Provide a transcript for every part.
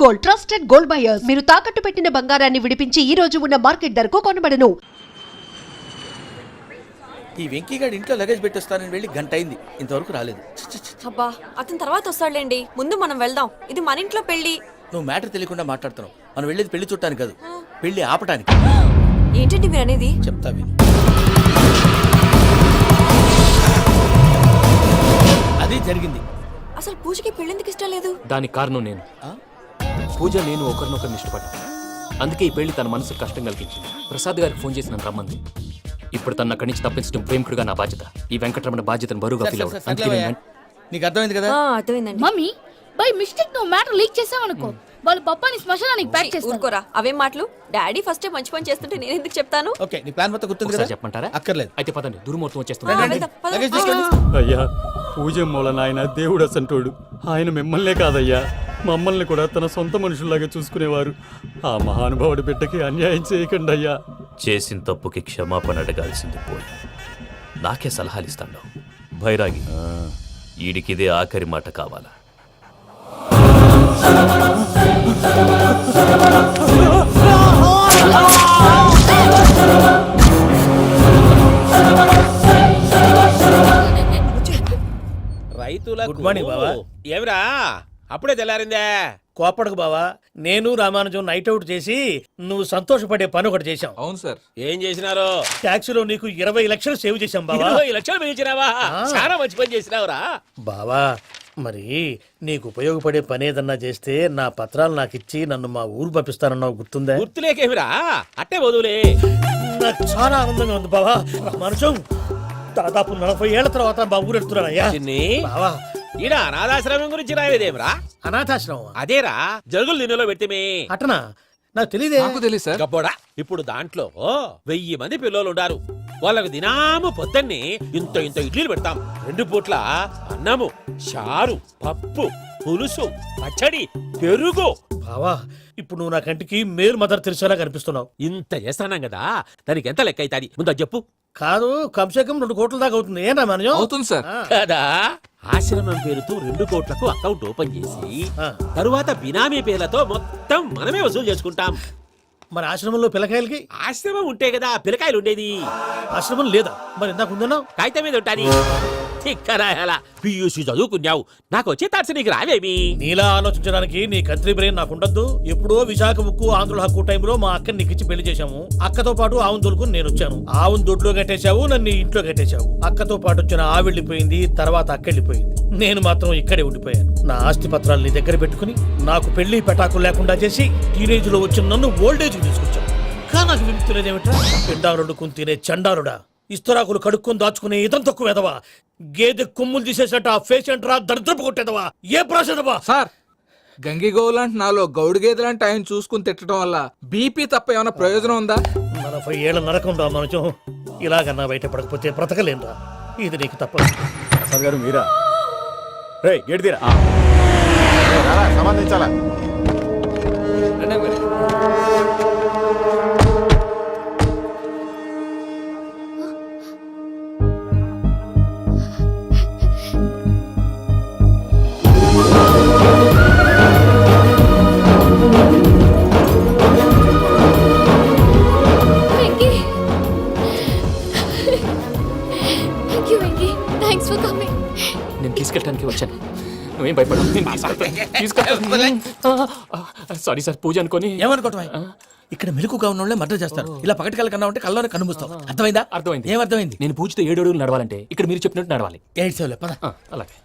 Gold, trusted gold buyers. మీరు తాకట్టు పెట్టిన బంగారాన్ని విడిపించి ఈ రోజు ఉన్న మార్కెట్ ధరకు కొనబడను. ఈ వెంకీగాడి ఇంట్లో లగేజ్ పెట్టొస్తానని వెళ్ళి గంట అయింది, ఇంతవరకు రాలేదు. అబ్బా అతని తర్వాత వస్తాడులేండి, ముందు మనం వెళ్దాం. ఇది మన ఇంట్లో పెళ్లి. నువ్వు మ్యాటర్ తెలియకుండా మాట్లాడుతున్నావు. మనం వెళ్ళేది పెళ్లి చుట్టానికి కాదు, పెళ్లి ఆపటానికి. ఏంటండి మీరు అనేది? చెప్తా విను. అది జరిగింది. అసలు పూజకి పెళ్ళెందుకు ఇష్టం లేదు? దానికి కారణం నేను. పూజ నేను ఒకరినొకరిని ఇష్టపడ్డా. అందుకే ఈ పెళ్లి తన మనసుకు కష్టం కలిగించింది. ప్రసాద్ గారికి ఫోన్ చేసి నన్ను రమ్మంది. ఇప్పుడు తన అక్కడి నుంచి తప్పించడం ప్రేమికుడుగా నా బాధ్యత. ఈ వెంకటరమణ బాధ్యతను బరువుగా ఫీల్ అవుతుంది. నీకు అర్థమైంది కదా? అర్థమైందండి. మమ్మీ బై మిస్టేక్ నువ్వు మ్యాటర్ లీక్ చేసావనుకో, వాళ్ళు పప్పాని శ్మశానానికి ప్యాక్ చేస్తారు. ఊరుకోరా, అవేం మాటలు. డాడీ ఫస్ట్ మంచి పని చేస్తుంటే నేను ఎందుకు చెప్తాను? ఓకే, నీ ప్లాన్ మొత్తం గుర్తుంది కదా? చెప్పమంటారా? అక్కర్లేదు. అయితే పదండి, దుర్ముహూర్తం వచ్చేస్తుంది. లగేజ్ తీసుకెళ్ళు. అయ్యా పూజ మూలన ఆయన దేవుడు అసంటోడు. ఆయన మిమ్మల్నే కాదయ్యా, మమ్మల్ని కూడా తన సొంత మనుషుల్లాగా చూసుకునేవారు. ఆ మహానుభావుడి బిడ్డకి అన్యాయం చేయకండి అయ్యా. చేసిన తప్పుకి క్షమాపణ అడగాల్సింది పోయి నాకే సలహాలు ఇస్తాడు భైరాగి. ఈడికిదే ఆఖరి మాట కావాలా? రైతులకు గుడ్ మార్నింగ్ బావా. ఏమిరా అప్పుడే తెల్లారిందే? కోపడకు బావా, నేను రామానుజం నైట్ అవుట్ చేసి నువ్వు సంతోషపడే పని ఒకటి చేశాం. అవును సార్. ఏం చేసినారు? ట్యాక్సీలో నీకు 20 లక్షలు సేవ్ చేశాం బావా. 20 లక్షలు మిగిల్చినావా? చాలా మంచి పని చేసినావురా బావా. మరి నీకు ఉపయోగపడే పని ఏదన్నా చేస్తే నా పత్రాలు నాకు ఇచ్చి నన్ను మా ఊరు పంపిస్తానన్నావు, గుర్తుందా? గుర్తులేకేమిరా, అట్టే వదులే. నాకు చాలా ఆనందంగా ఉంది బావా. రామానుజం దాదాపు 40 ఏళ్ల తర్వాత మా ఊరు ఎడుతున్నానయ్యా. బావా ఈడ అనాథాశ్రమం గురించి రాలేదేమిరా? అనాథాశ్రమం అదేరా, జరుగులు నిన్నలో పెట్టిమే. అటనా? నాకు తెలియదే. గబ్బోడా, ఇప్పుడు దాంట్లో 1000 మంది పిల్లలు ఉండారు. వాళ్ళకు దినాము పొద్దున్నే ఇంత ఇంత ఇడ్లీలు పెడతాం. 2 పూట్ల అన్నము, చారు, పప్పు, పులుసు, పచ్చడి, పెరుగు. బావా ఇప్పుడు నువ్వు నా కంటికి మేలు మదర్ తెరిసేలా కనిపిస్తున్నావు. ఇంత చేస్తానం కదా, దానికి ఎంత లెక్క అవుతుంది ముందు చెప్పు. కాదు, కమ్సేకం 2 కోట్ల దాకా అవుతుంది. ఏం రామానుజం? అవుతుంది సార్. కదా, ఆశ్రమం పేరుతో 2 కోట్లకు అకౌంట్ ఓపెన్ చేసి తరువాత బినామీ పేర్లతో మొత్తం మనమే వసూలు చేసుకుంటాం. మరి ఆశ్రమంలో పిల్లకాయలకి? ఆశ్రమం ఉంటే కదా పిల్లకాయలు ఉండేది. ఆశ్రమం లేదా? మరి ఇందాక ఉందన్నావు. కాగితం మీద ఉంటాది. తిక్కరాయాలా, పియూసీ చదువుకున్నావు, నాకు వచ్చే తాట్స్ నీకు రావేమి? నీలా ఆలోచించడానికి నీ కంత్రి బ్రెయిన్ నాకు ఉండద్దు. ఎప్పుడో విశాఖ ముక్కు ఆంధ్రుల హక్కు టైంలో మా అక్కని నీకిచ్చి పెళ్లి చేశాము. అక్కతో పాటు ఆవును దొడుకుని నేను వచ్చాను. ఆవును దొడ్లో కట్టేశావు, నన్ను ఇంట్లో కట్టేశావు. అక్కతో పాటు వచ్చిన ఆవిళ్ళిపోయింది, తర్వాత అక్కెళ్ళిపోయింది. నేను మాత్రం ఇక్కడే ఉండిపోయాను. నా ఆస్తి పత్రాలు నీ దగ్గర పెట్టుకుని నాకు పెళ్లి పెటాకులు లేకుండా చేసి టీనేజ్ లో వచ్చిన నన్ను ఓల్డేజ్ తీసుకొచ్చావు. కానీ నాకు విముక్తి లేదేమిట్రా? పిండారుడుకుని తినే చండారుడా, ఇస్తరాకులు కడుక్కొని దాచుకునే ఇతం తక్కువ ఎదవా, గేదె కొమ్ములు తీసేసట ఆ పేషెంట్ రా దరిద్రపు కొట్టేదవా, ఏ ప్రాసెదవా? సార్, గంగిగోవులాంటి నాలో గౌడు గేదెలాంటి ఆయన చూసుకుని తిట్టడం వల్ల బీపీ తప్ప ఏమైనా ప్రయోజనం ఉందా? 40 ఏళ్ల నరకం రా మనచం. ఇలాగన్నా బయట పడకపోతే బ్రతకలేనురా. ఇది నీకు తప్పదు. సార్ గారు మీరా? రే గేట్ తీరా. సంబంధించాలా? నేను తీసుకెళ్ళడానికి వచ్చాను, నువ్వేం భయపడవు. సారీ సార్, పూజ అనుకోని. ఏమనుకోవటం? ఇక్కడ మెలకుగా ఉన్న వాళ్ళే మర్డర్ చేస్తారు. ఇలా పగటి కళ్ళ కన్నా ఉంటే కళ్ళలోనే కనుమూస్తావు. అర్థమైందా? అర్థమైంది. ఏమర్థమైంది? నేను పూజతో 7 అడుగులు నడవాలంటే ఇక్కడ మీరు చెప్పినట్టు నడవాలి. 8 సేవలే పద. అలాగే.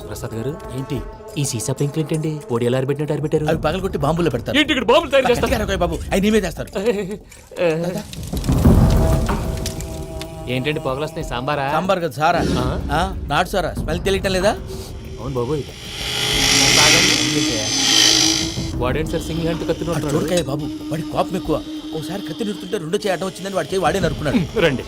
ప్రసాద్ గారు, ఏంటి ఈ సీసా పెంకులు ఏంటండి? పొడి ఎలా అరబెట్టినట్టు అరబెట్టారు? అవి పగలగొట్టి బాంబులో పెడతారు. ఏంటి ఇక్కడ బాంబులు తయారు చేస్తారు? బాబు అవి నీవే చేస్తారు. ఏంటండి పొగలొస్తున్నాయి? సాంబారా? సాంబార్ కదా సారా. నాటు సారా. స్మెల్ తెలియటం లేదా? అవును బాబోయ్. వాడేంటి సార్ సింగిల్ హ్యాండ్ కత్తి చూడకాయ బాబు, వాడి కోపం ఎక్కువ. ఒకసారి కత్తి నిరుతుంటే 2 చేయి అడ్డం వచ్చిందని వాడి చేయి వాడే నరుకున్నాడు. రండి.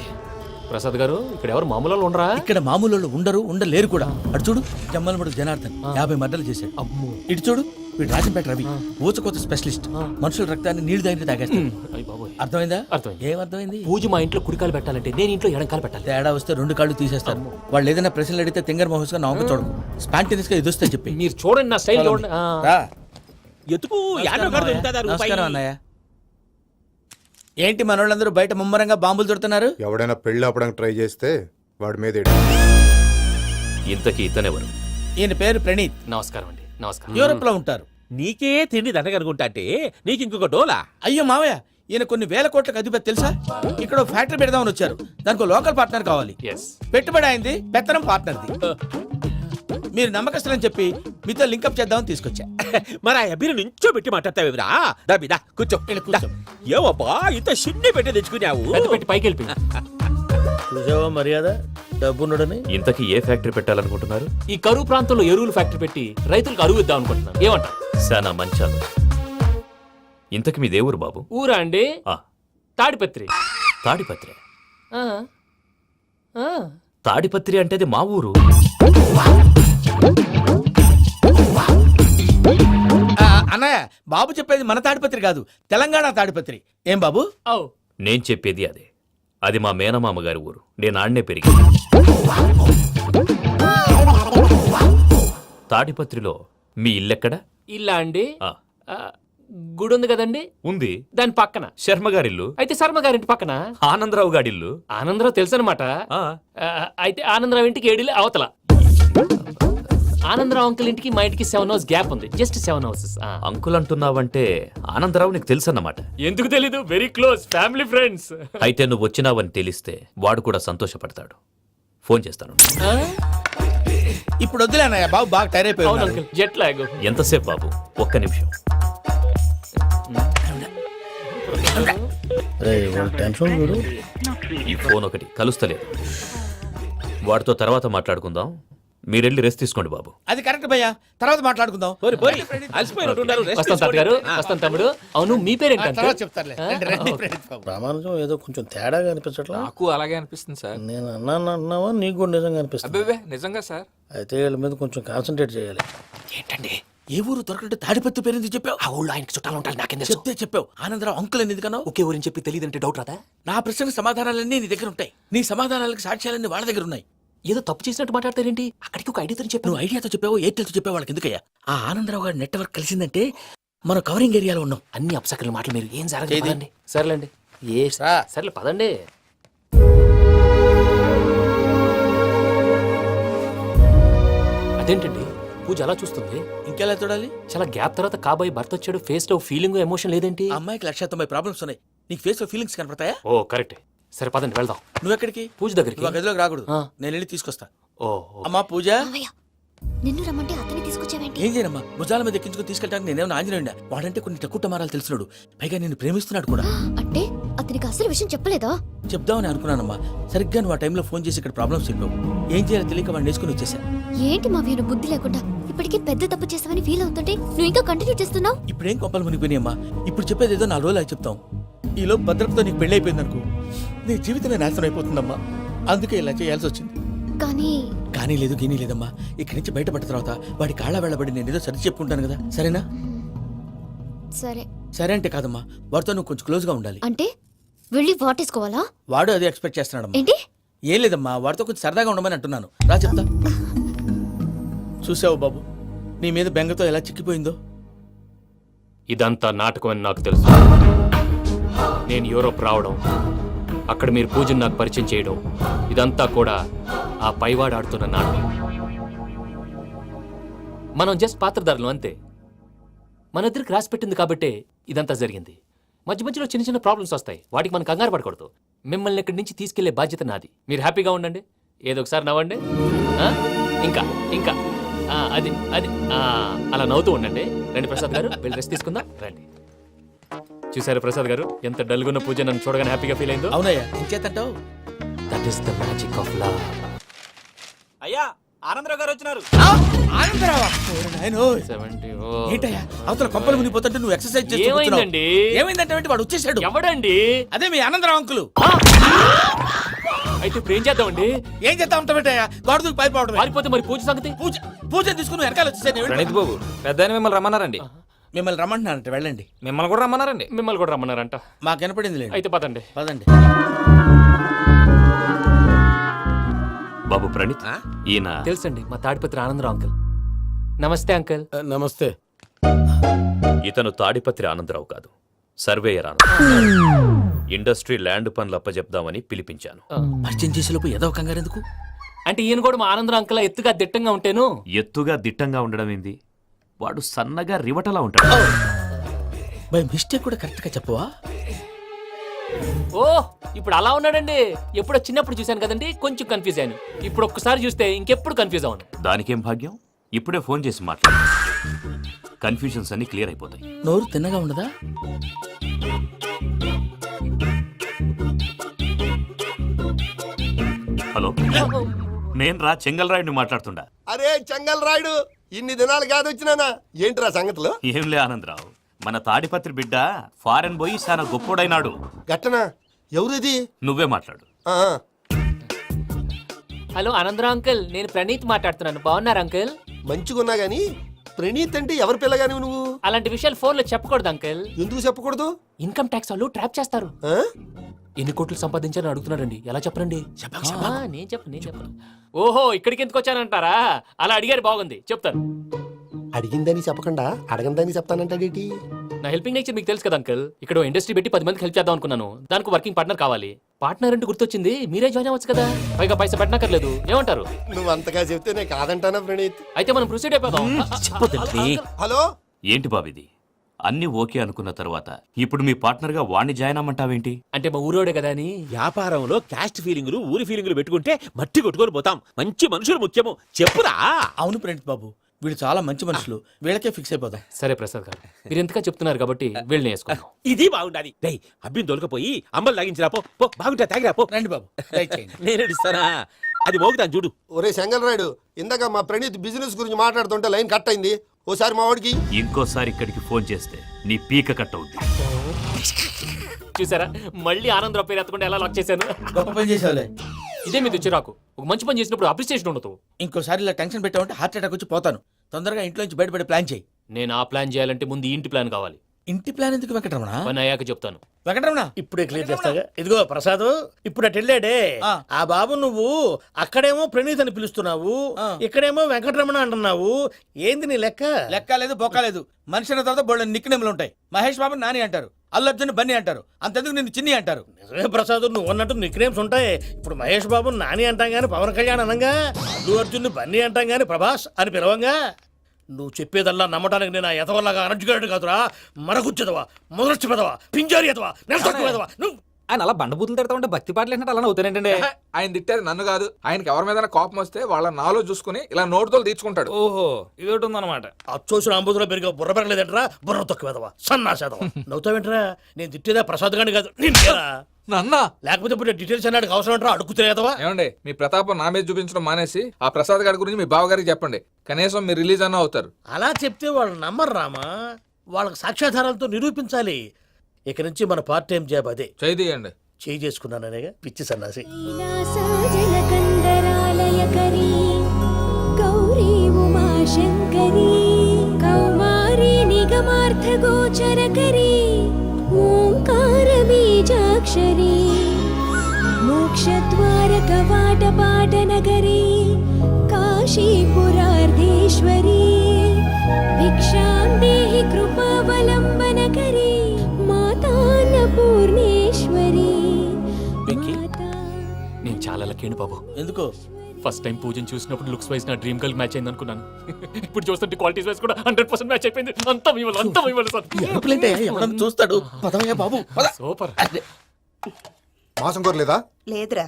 ప్రసాద్ గారు ఇక్కడ ఎవరు మామూలు వాళ్ళు ఉండరా? ఇక్కడ మామూలు వాళ్ళు ఉండరు, ఉండలేరు కూడా. అటు చూడు, జమ్మలమడు జనార్దన్ 50 మర్డర్లు చేశాడు. అమ్మో. ఇటు చూడు, వీడు రాజంపేట రవి ఊచకోత స్పెషలిస్ట్. మనుషుల రక్తాన్ని నీళ్లు దగ్గర తాగేస్తాడు. అయ్య బాబోయ్. అర్థమైందా? అర్థమైంది. ఏమర్థమైంది? పూజ మా ఇంట్లో కుడికాలు పెట్టాలంటే నేను ఇంట్లో ఎడంకాలు పెట్టాలి. తేడా వస్తే 2 కాళ్ళు తీసేస్తారు. వాళ్ళు ఏదైనా ప్రశ్నలు అడిగితే తింగర్ మహోస్ గా నవ్వు చూడకు. స్పాంటినియస్ గా ఎదుస్తా చెప్పి. మీరు చూడండి నా స్టైల్ చూడండి. ఆ. రా. ఎతుకు యాడో కాడ దొరుకుతుందా రూపాయి? నమస్కారం అన్నయ్య. ఏంటి మనోళ్ళందరూ బయట ముమ్మరంగా బాంబులు దొరుకుతున్నారు? ఎవడైనా పెళ్ళి ఆపడానికి ట్రై చేస్తే వాడి మీద ఇంతకీ ఇతనెవరు? ఈయన పేరు ప్రణీత్. నమస్కారం అండి. నమస్కారం. యూరోప్ లో ఉంటారు. నీకే తిండి దండగనుకుంటా అంటే నీకు ఇంకొక డోలా? అయ్యో మావయ్య, ఈయన కొన్ని వేల కోట్లకు అధిపతి తెలుసా? ఇక్కడ ఓ ఫ్యాక్టరీ పెడదామని వచ్చారు. దానికి లోకల్ పార్ట్నర్ కావాలి. ఎస్. పెట్టుబడి అయింది, పెత్తనం పార్ట్నర్ది. మీరు నమ్మకస్తులని చెప్పి మీతో లింకప్ చేద్దామని తీసుకొచ్చా. మరి ఆ అబ్బిని నుంచో పెట్టి మాట్లాడతావేమిరా? దాబిదా కూర్చో. ఈడ కూర్చో. ఏవబ్బా ఇంత సిన్ని పెట్టి తెచ్చుకున్నావు? పెద్ద పెట్టి పైకి వెళ్ళిపోయి. చూసావా మర్యాద, డబ్బున్నడని. ఇంతకీ ఏ ఫ్యాక్టరీ పెట్టాలనుకుంటున్నారు? ఈ కరువు ప్రాంతంలో ఎరువులు ఫ్యాక్టరీ పెట్టి రైతులకు అరువు ఇద్దాం అనుకుంటున్నాను. ఏమంటారు? శానా మంచాలు. ఇంతకి మీ దేవురు బాబు? ఊరా అండి? ఆ, తాడిపత్రి. తాడిపత్రి. ఆ. ఆ. తాడిపత్రి అంటే అది మా ఊరు. అన్నయ్య, బాబు చెప్పేది మన తాడిపత్రి కాదు, తెలంగాణ తాడిపత్రి. ఏం బాబు? ఔ. నేను చెప్పేది అదే. అది మా మేనమామ గారి ఊరు. నేను ఆడనే పెరిగాను. తాడిపత్రిలో మీ ఇల్లెక్కడ? ఇల్లా అండి? ఆ, ఆ, గుడి ఉంది కదండి, ఉంది. దాని పక్కన. శర్మ గారిల్లు. అయితే శర్మ గారింటి పక్కన. ఆనందరావు గారిల్లు. ఆనందరావు తెలుసు అనమాట. ఆ, అయితే ఆనందరావు ఇంటికి 7 అవతల. ఆనందరావు అంకుల్ ఇంటికి మా ఇంటికి 7 హౌస్ గ్యాప్ ఉంది. Just 7 houses. అంకుల్ అంటున్నావంటే ఆనందరావు నీకు తెలుసన్నమాట. ఎందుకు తెలీదు? Very close family friends. అయితే నువ్వు వచ్చినావని తెలిస్తే వాడు కూడా సంతోషపడతాడు. ఫోన్ చేస్తాను. ఇప్పుడు వద్దులే అన్నయ్య, బాబు బాగా టైర్ అవును అయిపోయాడు. Uncle, jet lag. ఎంతసేపు బాబు? ఒక్క నిమిషం. ఈ ఫోన్ ఒకటి కలుస్తలేదు. వాడితో తర్వాత మాట్లాడుకుందాం. మీరెళ్ళి రెస్ట్ తీసుకోండి బాబు. అది కరెక్ట్ భయ్యా, తర్వాత మాట్లాడుకుందాం. పోరి పోరి అలసిపోయినట్టున్నారు. రెస్ట్ వస్తాం తాత గారు, వస్తాం తమ్ముడు. అవును, మీ పేరేంటి తర్వాత అంకుల్? చెప్తారులే. రండి, రండి, ప్రణీత్ బాబు. ప్రామాణికం ఏదో కొంచెం తేడాగా అనిపించట్లా? నాకు అలాగే అనిపిస్తుంది సార్. నేను అన్నావా నీకు కూడా నిజంగా అనిపిస్తుంది? అబ్బే నిజంగా సార్. అయితే వీళ్ళ మీద కొంచెం కాన్సన్ట్రేట్ చేయాలి. ఏంటండి? ఏ ఊరు దొరకట్టు తాడిపత్రి పేరు ఎందుకు చెప్పావు? ఆ ఊళ్ళో ఆయనకి చుట్టాలు ఉంటారు, నాకేం తెలుసు? చెప్తే చెప్పావు. ఆనందరావు అంకుల్ అని ఎందుకన్నావు? ఒకే ఊరిని చెప్పి తెలియదంటే డౌట్ రాదా? నా ప్రశ్నకు సమాధానాలన్నీ నీ దగ్గర ఉంటాయి. నీ సమాధానాలకు సాక్ష్యాలన్నీ వాళ్ళ దగ్గర ఉన్నాయి. ఏదో తప్పు చేసినట్టు మాట్లాడతారేంటి? అక్కడికి ఒక ఐడియాతో చెప్పాను. నువ్వు ఐడియాతో చెప్పావు, ఎయిర్టెల్తో చెప్పావు, వాళ్ళకి ఎందుకయ్యా? ఆ ఆనందరావు గారి నెట్వర్క్ కలిసిందంటే మనం కవరింగ్ ఏరియాలో ఉన్నాం. అన్ని అప్సకల మాటలు మీరు ఏం చేది. జరగదండి. సర్లేండి. సర్లే పదండి. అదేంటండి పూజ అలా చూస్తుంది? ఇంకెలా చూడాలి? చాలా గ్యాప్ తర్వాత కాబోయే భర్త వచ్చాడు. ఫేస్ లో ఫీలింగ్ ఎమోషన్ లేదేంటి? ఆ అమ్మాయికి 190 ప్రాబ్లమ్స్ ఉన్నాయి. నీకు ఫేస్ లో ఫీలింగ్స్ కనపడతాయా? ఓ కరెక్ట్. సరే పదండి వెళ్దాం. నువ్వెక్కడికి? పూజ దగ్గరికి. నువ్వు ఆ గదిలోకి రాకూడదు. ఆ. నేను వెళ్ళి తీసుకొస్తా. ఓ అమ్మా పూజ, నిన్ను రమ్మంటే అతన్ని తీసుకొచ్చావేంటి? ఏం చేయనమ్మా? భుజాల మీద ఎక్కించుకుని తీసుకెళ్ళడానికి నేనేమన్నా ఆంజనేయుడా? వాడంటే కొన్ని తక్కువ టమారాలు తెలిసినాడు. పైగా నేను ప్రేమిస్తున్నాడు కూడా. అంటే అతనికి అసలు విషయం చెప్పలేదా? చెప్దామని అనుకున్నానమ్మా. సరిగ్గా నువ్వు ఆ టైంలో ఫోన్ చేసి ఇక్కడ ప్రాబ్లమ్స్ చెప్పావు. ఏం చేయాలో తెలియక వాడిని వేసుకుని వచ్చేసా. ఏంటి మా వీరు బుద్ధి లేకుండా ఇప్పటికీ పెద్ద తప్పు చేస్తావని ఫీల్ అవుతుంటే నువ్వు ఇంకా కంటిన్యూ చేస్తున్నావు? ఇప్పుడేం కొప్పలు మునిగిపోయినాయమ్మా. ఇప్పుడు చెప్పేది ఏదో 4 రోజులు అది చెప్తాం. ఈలో భద్రతతో నీకు పెళ్లి అయిపోయింది అనుకో, నీ జీవితమే నాశనం అయిపోతుందమ్మా. అందుకే ఇలా చేయాల్సి వచ్చింది. కానీ లేదు, గీనీ లేదమ్మా. ఇక్కడి నుంచి బయటపడ్డ తర్వాత వాడి కాళ్ళ వెళ్ళబడి నేను ఏదో సరి చెప్పుకుంటాను కదా, సరేనా? సరే. సరే అంటే కాదమ్మా, వాడితో నువ్వు కొంచెం క్లోజ్ గా ఉండాలి. అంటే వెళ్ళి వాటేసుకోవాలా? వాడు అదే ఎక్స్పెక్ట్ చేస్తున్నాడమ్మా. ఏంటి? ఏం లేదమ్మా, వాడితో కొంచెం సరదాగా ఉండమని అంటున్నాను. రా చెప్తా. చూసావు బాబు, నీ మీద బెంగతో ఎలా చిక్కిపోయిందో. ఇదంతా నాటకం అని నాకు తెలుసు. నేను యూరోప్ రావడం, అక్కడ మీరు పూజను నాకు పరిచయం చేయడం, ఇదంతా కూడా ఆ పైవాడు ఆడుతున్న నాటకం. మనం జస్ట్ పాత్రధారులు అంతే. మన ఇద్దరికి రాసి పెట్టింది కాబట్టే ఇదంతా జరిగింది. మధ్య మధ్యలో చిన్న చిన్న ప్రాబ్లమ్స్ వస్తాయి, వాటికి మనం కంగారు పడకూడదు. మిమ్మల్ని ఇక్కడి నుంచి తీసుకెళ్లే బాధ్యత నాది. మీరు హ్యాపీగా ఉండండి, ఏదో ఒకసారి నవ్వండి. ఇంకా ఇంకా అది అది అలా నవ్వుతూ ఉండండి. రండి ప్రసాద్ గారు, వెళ్ళి రెస్ట్ తీసుకుందాం రండి. చూసారా ప్రసాద్ గారు, ఎంత డల్గున్న పూజ నన్ను చూడగానే హ్యాపీగా ఫీల్ అయిందో? అవునయ్యా, ఇంకేతంటావు? That is the magic of love. అయ్యా, ఆనందరావు గారు వచ్చినారు. ఆనందరావా? ఏంటయ్యా అవతల కొంపలు మునిగిపోతుంటే నువ్వు ఎక్సర్సైజ్ చేస్తూ కూర్చున్నావు. ఏమైందండి? ఏమైందంటే వాడు వచ్చేసాడు. ఎవడండి? అదే మీ ఆనందరావు అంకులు. అయితే ఇప్పుడు ఏం చేద్దామండి? ఏం చేస్తా ఉంటావేటయ్యా గోడ దూకి పైపోవడం పారిపోతే మరి పూజ సంగతి? పూజ తీసుకుని వెనకాల వచ్చేసాను ప్రణీత్ బాబు పెద్ద మిమ్మల్ని రమ్మన్నారండి. మిమ్మల్ని రమ్మంటున్నారంట వెళ్ళండి. మిమ్మల్ని కూడా రమ్మన్నారండి. మిమ్మల్ని కూడా రమ్మన్నారంట. మాకు వినపడింది లేండి. అయితే పదండి. పదండి. బాబు ప్రణీత్, ఈయన తెలుసండి, మా తాడిపత్రి ఆనందరావు అంకుల్. నమస్తే అంకుల్. నమస్తే. ఇతను తాడిపత్రి ఆనందరావు కాదు, సర్వేయర్ ఆనందరావు. ఇండస్ట్రీ ల్యాండ్ పనులు అప్పజెప్దామని పిలిపించాను. పరిచయం చేసేలోపు ఏదో కంగారు ఎందుకు? అంటే ఈయన కూడా మా ఆనందరావు అంకుల్ ఎత్తుగా దిట్టంగా ఉంటాను. ఎత్తుగా దిట్టంగా ఉండడం ఏంది, వాడు సన్నగా రివటలా ఉంటాడు. బై మిస్టేక్ కూడా కరెక్ట్ గా చెప్పవా? ఓ ఇప్పుడు అలా ఉన్నాడండి. ఎప్పుడో చిన్నప్పుడు చూశాను కదండి, కొంచెం కన్ఫ్యూజ్ అయ్యాను. ఇప్పుడు ఒక్కసారి చూస్తే ఇంకెప్పుడు కన్ఫ్యూజ్ అవ్వను. దానికేం భాగ్యం, ఇప్పుడే ఫోన్ చేసి మాట్లాడు. కన్ఫ్యూజన్స్ అన్ని క్లియర్ అయిపోతాయి. నోరు తిన్నగా ఉండదా? హలో, నేను రా చెంగల్రాయుడిని మాట్లాడుతుండా. అరే చెంగల్ రాయుడు, ఇన్ని దినాలు కాదు వచ్చినానా? ఏంట్రా సంగతులు? ఏంలే ఆనందరావు, మన తాడిపత్రి బిడ్డ ఫారెన్ పోయి చాలా గొప్పోడైనాడు. గట్టనా? ఎవరిది? నువ్వే మాట్లాడు. ఆ, హలో ఆనందరావు అంకుల్, నేను ప్రణీత్ మాట్లాడుతున్నాను. బాగున్నారు అంకుల్? మంచిగున్నా గాని ప్రణీత్ అంటే ఎవరి పిల్లగాని నువ్వు? అలాంటి విషయాలు ఫోన్లో చెప్పకూడదు అంకుల్. ఎందుకు చెప్పకూడదు? ఇన్కమ్ ట్యాక్స్ వాళ్ళు ట్రాప్ చేస్తారు. ఆ? ఎన్ని కోట్లు సంపాదించాలని అడుగుతున్నాడండి. ఎలా చెప్పరండి? నేను చెప్పను. ఓహో, ఇక్కడికి ఎందుకు వచ్చానంటారా? అలా అడిగారు, బాగుంది, చెప్తాను. అడిగిందని చెప్పకుండా అడగందని చెప్తానంటాడేటి? నా హెల్పింగ్ నేచర్ మీకు తెలుసు కదా అంకుల్. ఇక్కడ ఇండస్ట్రీ పెట్టి 10 మందికి హెల్ప్ చేద్దాం అనుకున్నాను. దానికి వర్కింగ్ పార్ట్నర్ కావాలి. పార్ట్నర్ అంటే గుర్తొచ్చింది, మీరే జాయిన్ అవ్వచ్చు కదా. పైగా పైసా పెట్టనక్కర్లేదు. ఏమంటారు? నువ్వు అంతగా చెప్తే నేను కాదంటానా ప్రణీత్? అయితే మనం ప్రొసీడ్ అయిపోదాం. హలో, ఏంటి బాబిది, అన్ని ఓకే అనుకున్న తర్వాత ఇప్పుడు మీ పార్ట్నర్ గా వాణ్ణి జాయిన్ అమ్మంటావేంటి? అంటే మా ఊరోడే కదా అని. వ్యాపారంలో క్యాస్ట్ ఫీలింగులు ఊరి ఫీలింగులు పెట్టుకుంటే మట్టి కొట్టుకొని పోతాం. మంచి మనుషులు ముఖ్యము. చెప్పురా. అవును ప్రణీత్ బాబు, వీళ్ళు చాలా మంచి మనుషులు. వీళ్ళకే ఫిక్స్ అయిపోదాం. సరే ప్రసాద్ గారు, మీరు ఎంతగా చెప్తున్నారు కాబట్టి వీళ్ళని వేసుకుందాం. ఇది బాగుండాలి. డై అబ్బిని దొలకపోయి అమ్మలు లాగించిరా పో. పో బాగుంటా తాగిరా పో. రండి బాబు, దయచేయండి. నేను ఇస్తానా? అది మోగుతాను చూడు. ఒరే చెంగల్ రాయుడు, ఇందాక మా ప్రణీత్ బిజినెస్ గురించి మాట్లాడుతుంటే లైన్ కట్ అయింది. ఓసారి మా వాడికి ఇంకోసారి ఇక్కడికి ఫోన్ చేస్తే నీ పీక కట్ అవుద్ది. చూసారా, మళ్ళీ ఆనందరావు పేరు ఎత్తకుండా ఎలా లాక్ చేశాను. గొప్ప పని చేసేవాళ్ళే. ఇదే మీద చిరాకు. ఒక మంచి పని చేసినప్పుడు అప్రిసియేషన్ ఉండదు. ఇంకోసారి ఇలా టెన్షన్ పెట్టామంటే హార్ట్ అటాక్ వచ్చి పోతాను. తొందరగా ఇంట్లో నుంచి బయటపడే ప్లాన్ చేయి. నేను ఆ ప్లాన్ చేయాలంటే ముందు ఈ ఇంటి ప్లాన్ కావాలి. ఇంటి ప్లాన్ ఎందుకు వెంకటరమణ? పని అయ్యాక చెప్తాను. వెంకటరమణ, ఇప్పుడే క్లియర్ చేస్తాగా. ఇదిగో ప్రసాద్, ఇప్పుడు అటు వెళ్ళాడే ఆ బాబు, నువ్వు అక్కడేమో ప్రణీత్ అని పిలుస్తున్నావు, ఇక్కడేమో వెంకటరమణ అంటున్నావు. ఏంది నీ లెక్క? లెక్క లేదు బొక్క లేదు. మనిషి అన్న తర్వాత బోళ్ళ నిక్నెములు ఉంటాయి. మహేష్ బాబు నాని అంటారు, అల్లు అర్జున్ బన్నీ అంటారు, అంతెందుకు నిన్ను చిన్ని అంటారు. నిజమే ప్రసాద్, నువ్వు అన్నట్టు నిక్నేమ్స్ ఉంటాయి. ఇప్పుడు మహేష్ బాబు నాని అంటాం గాని పవన్ కళ్యాణ్ అనంగా, అల్లు అర్జున్ బన్నీ అంటాం గాని ప్రభాస్ అని పిలవంగా. నువ్వు చెప్పేదల్లా నమ్మటానికి నేను ఆ ఎతవల్లాగా అనర్జుగాడు కాదురా. మరగుచ్చదవా, మొదలచ్చి పెదవా, పింజారి ఎదవా, నెలసొక్కుదవా నువ్వు. ఆయన అలా బండబూతులు తిడతా ఉంటే భక్తి పాటలు ఏంటంటే అలా అవుతానంటే. ఆయన తిట్టేది నన్ను కాదు. ఆయనకి ఎవరి మీద కోపం వస్తే వాళ్ళ నాలో చూసుకుని ఇలా నోటుతో తీర్చుకుంటాడు. ఓహో, ఇదొకటి ఉందన్నమాట. అచ్చోసిన అంబుధులో పెరిగే బుర్ర పెరగలేదంటరా, బుర్ర తొక్కువేదవా, సన్నాసేదవా. నవ్వుతావేంట్రా? నేను తిట్టేదా ప్రసాద్ గాని కాదు, నిన్నేరా. నన్నా? లేకపోతే ఇప్పుడు డీటెయిల్స్ అన్నాడు అవసరం అంటారా? అడుగుతాయేదవా. ఏమండి, మీ ప్రతాపం నా మీద చూపించడం మానేసి ఆ ప్రసాద్ గారి గురించి మీ బావగారికి చెప్పండి. కనీసం మీరు రిలీజ్ అన్న అవుతారు. అలా చెప్తే వాళ్ళు నమ్మరు రామా. వాళ్ళకి సాక్ష్యాధారాలతో నిరూపించాలి. ఇక నుంచి మన పార్ట్ టైం జాబ్ అదే. చేయండి. చేయి చేసుకున్నాననేగా పిచ్చి సన్నాసి. గౌరీ ఉమాశంకరీ కౌమారీ నిగమార్థగోచరకరీ ఓంకార బీజాక్షరీ మోక్షద్వార కవాట పాటనగరీ కాశీపురార్ధేశ్వరీ భిక్షాం దేహి కృపావలంబనకరీ మాతాన్నపూర్ణేశ్వరీ. నేను చాలా లక్కీని బాబు. ఎందుకు? ఫస్ట్ టైం పూజను చూసినప్పుడు లుక్స్ వైజ్ నా డ్రీమ్ గర్ల్ మ్యాచ్ అయింది అనుకున్నాను. ఇప్పుడు చూస్తుంటే క్వాలిటీస్ వైజ్ కూడా 100% మ్యాచ్ అయిపోయింది. అంతా ఇవ్వాలి సార్. ఎవడన్నా చూస్తాడు. పదవయ్యా బాబు, పద. సూపర్. మాసం కోరలేదా? లేదురా,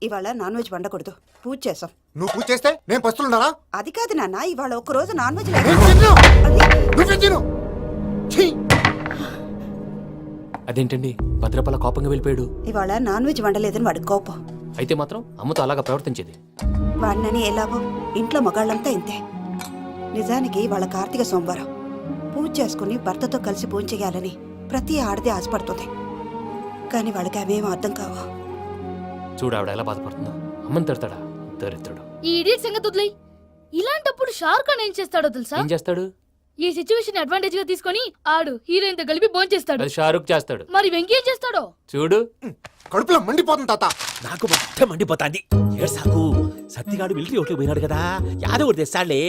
ఇవాళ నాన్ వెజ్ వండకూడదు. పూజ చేసాం. నువ్వు పూజ చేస్తే నేను పస్తులున్నారా? అది కాదు నాన్న, ఇవాళ ఒక రోజు నాన్ వెజ్ అదేంటండి, భద్రపల కోపంగా వెళ్ళిపోయాడు. ఇవాళ నాన్ వెజ్ వండలేదని వాడి కోపం. అయితే మాత్రం అమ్మతో అలాగా ప్రవర్తించేది. వాడినని ఎలాగో ఇంట్లో మగాళ్ళంతా ఇంతే. నిజానికి వాళ్ళ కార్తీక సోమవారం పూజ చేసుకుని భర్తతో కలిసి పూజ చేయాలని ప్రతి ఆడది ఆశపడుతుంది. కానీ వాళ్ళకి అవేమో అర్థం కావు. చూడు ఆవిడ ఎలా బాధపడుతుందో. అమ్మని తిడతాడా దరిద్రుడు. ఈ ఇడియట్ సంగతి వదిలేయ్. ఇలాంటప్పుడు షారుఖ్ ఖాన్ ఏం చేస్తాడో తెలుసా? ఏం చేస్తాడు? ఈ సిచ్యువేషన్ అడ్వాంటేజ్ గా తీసుకొని ఆడు హీరోయిన్ తో కలిపి బోన్ చేస్తాడు. అది షారుఖ్ చేస్తాడు. మరి వెంకీ ఏం చేస్తాడో చూడు. కడుపులో మండిపోతుంది తాత. నాకు మొత్తం మండిపోతాంది. ఏడు సాకు సత్తిగాడు మిలిటరీ ఓట్లు పోయినాడు కదా, యాదవ్ ఒకటి తెస్తాడులే.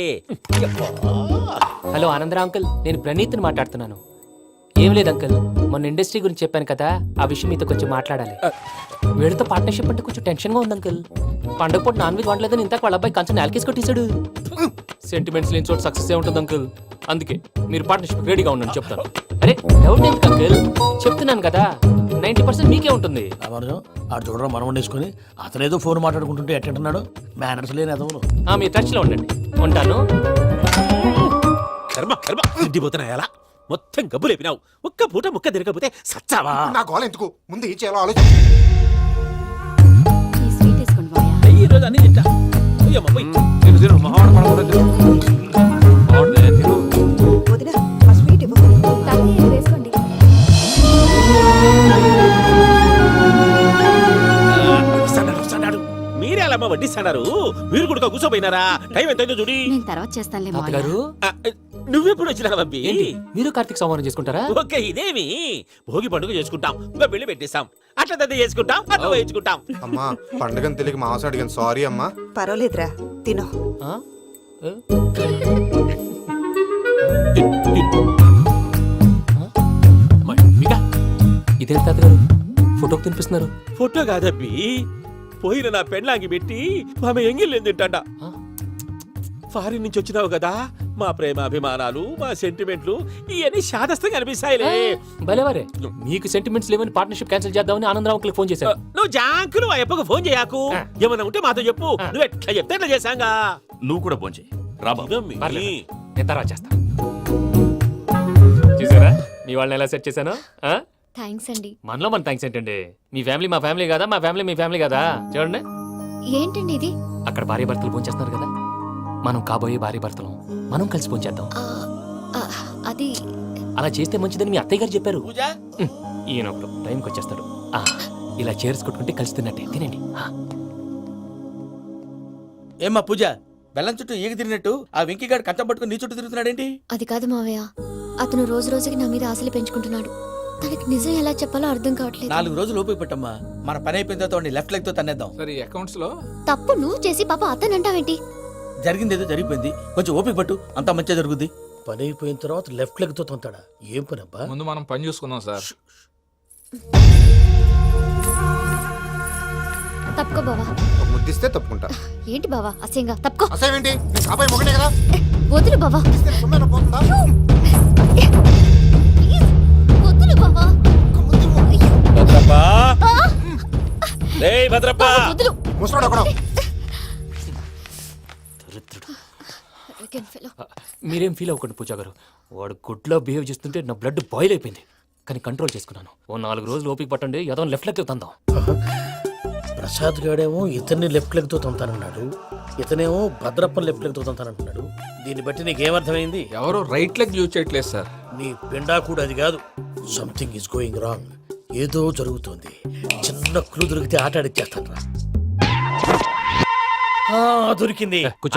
హలో ఆనందరా అంకుల్, నేను ప్రణీత్ని మాట్లాడుతున్నాను. ఏం లేదు అంకుల్, మొన్న ఇండస్ట్రీ గురించి చెప్పాను కదా, ఆ విషయం మీతో కొంచెం మాట్లాడాలి. వీడితో పార్ట్నర్షిప్ అంటే కొంచెం టెన్షన్ గా ఉంది అంకుల్. పండగ పూట నాన్ వెజ్ వండలేదని ఇంతకు వాళ్ళ అబ్బాయి కంచెం నేలకేసి కొట్టేశాడు. సెంటిమెంట్స్ లేని చోట సక్సెస్ ఏ ఉంటుంది అంకుల్. అందుకే మీరు పార్ట్నర్షిప్ రెడీగా ఉండండి చెప్తాను. అరే డౌట్ ఎందుకు అంకుల్, చెప్తున్నాను కదా 90% మీకే ఉంటుంది. రామానుజం ఆడు చూడడం మనం వండేసుకుని అతనేదో ఫోన్ మాట్లాడుకుంటుంటే ఎట్టంటున్నాడు. మేనర్స్ లేని అదవులు. మీరు టచ్ లో ఉండండి. ఉంటాను. కర్మ కర్మ తిండిపోతున్నా ఎలా మొత్తం గబ్బు లేపినావు. ఒక్క పూట ముక్క తిరగకపోతే సచ్చావా? నా గోల ఎందుకు, ముందు ఏం చేయాలో ఆలోచించు. ఈ స్వీట్ వేసుకోండి మావయ్య. ఈ రోజు అన్ని తింటా. పోయమ్మ, పోయ్. వదిన ఆ స్వీట్ ఇవ్వు. వేసుకోండి. వస్తాడాడు, వస్తాడాడు. మీరే అలా వడ్డిస్తాడారు. మీరు కూడా కూర్చోపోయినారా? టైం ఎంతైందో చూడి. నేను తర్వాత చేస్తానులే మావయ్య. తాతగారు ఆ, నువ్వెప్పుడు వచ్చినా బంబి? ఏంటి మీరు కార్తీక్ సంహారం చేసుకుంటారా? ఓకే, ఇదేమి భోగి పండుగ చేసుకుంటాం, ఇంకా పెళ్లి పెట్టేస్తాం, అట్లా దద్ద చేసుకుంటాం, అట్లా వేయించుకుంటాం. అమ్మా పండుగని తెలియక మాంసం అడిగాను, సారీ అమ్మా. పర్వాలేదురా తినో. ఆ? ఏ? ఇదేంటి తాతగారు ఫోటోకి తినిపిస్తున్నారు? ఫోటో కాదబ్బి, పోయిన నా పెళ్ళాంగి పెట్టి ఆమె ఎంగిల్లేం తింటాడ. ఫారిన్ నుంచి వచ్చినావు కదా, మా ప్రేమ అభిమానాలు, మా సెంటిమెంట్లు ఇవన్నీ శాదస్తంగా అనిపిస్తాయిలే. భలేవారే, మీకు సెంటిమెంట్స్ లేవని పార్ట్నర్షిప్ క్యాన్సిల్ చేద్దామని ఆనందరావు అంకుల్ ఫోన్ చేశారు. నువ్వు జాంకులు ఆ అప్పకు ఫోన్ చేయకు. ఏమన్నా ఉంటే మాతో చెప్పు. నువ్వు ఎట్లా చెప్తే ఎట్లా చేశాంగా. నువ్వు కూడా ఫోన్ చేయి రాబా. పర్లేదు, నేను తర్వాత చేస్తా. చూసారా మీ వాళ్ళని ఎలా సెట్ చేశాను? థ్యాంక్స్ అండి. మనలో మన థ్యాంక్స్ ఏంటండి, మీ ఫ్యామిలీ మా ఫ్యామిలీ కదా, మా ఫ్యామిలీ మీ ఫ్యామిలీ కదా. చూడండి ఏంటండి ఇది? అక్కడ భార్య భర్తలు ఫోన్ చేస్తున్నారు కదా, మనం కాబోయే భార్య భర్తలు మనం కలిసి ఫోన్ చేద్దాం. అది అలా చేస్తే మంచిదని మీ అత్తయ్య గారు చెప్పారు. పూజ ఈయన ఒకడు టైంకి వచ్చేస్తాడు. ఇలా చేర్స్ కొట్టుకుంటే కలిసి తిన్నట్టే తినండి. ఏమ్మా పూజ, బెల్లం చుట్టూ ఈగ తిరిగినట్టు ఆ వెంకీగాడు కట్టం పట్టుకుని నీ చుట్టూ తిరుగుతున్నాడేంటి? అది కాదు మావయ్య, అతను రోజు రోజుకి నా మీద ఆశలు పెంచుకుంటున్నాడు. తనకి నిజం ఎలా చెప్పాలో అర్థం కావట్లేదు. 4 రోజులు ఓపిక పట్టమ్మా, మన పని అయిపోయిన తర్వాత లెఫ్ట్ లెగ్ తో తన్నేద్దాం. సరే అకౌంట్స్ లో తప్పు నువ్వు చేసి పాప అతను అంటావేంటి? జరిగింది ఏదో జరిగిపోయింది, కొంచెం ఓపిక పట్టు, అంతా మంచిగా జరుగుద్ది. పని అయిపోయిన తర్వాత లెఫ్ట్ లెగ్ తో తొంతాడా? ఏం పని అబ్బా? ముందు మనం పని చూసుకుందాం సార్. తప్పుకో బావా. ఒక ముద్దిస్తే తప్పుకుంటా. ఏంటి బావా అసహ్యంగా? తప్పుకో. అసేమేంటి, నీ కాబోయే మొగనే కదా. వదులు బావా. ఇస్తే సొమ్మేనా పోతుందా? వదులు బావా. భద్రప్ప, రేయ్ భద్రప్ప. వదులు. ముసరాడు అక్కడ. మీరేం ఫీల్ అవ్వకండి పూజా గారు, వాడు గుడ్లో బిహేవ్ చేస్తుంటే నా బ్లడ్ బాయిల్ అయిపోయింది. కానీ కంట్రోల్ చేసుకున్నాను. ఓ 4 రోజులు ఓపిక పట్టండి, ఏదో లెఫ్ట్ లెగ్ తందాం. ప్రసాద్ గాడేమో ఇతన్ని లెఫ్ట్ లెగ్ తో తొంతానన్నాడు, ఇతనేమో భద్రప్పని లెఫ్ట్ లెగ్ తో తొంతానంటున్నాడు. దీన్ని బట్టి నీకేమర్థమైంది? ఎవరు రైట్ లెగ్ యూజ్ చేయట్లేదు సార్. నీ పిండా కూడా అది కాదు. Something is going wrong. ఏదో జరుగుతోంది. చిన్న క్లూ దొరికితే ఆట ఆడిచ్చేస్తాను రా. దొరికింది. కూర్చో.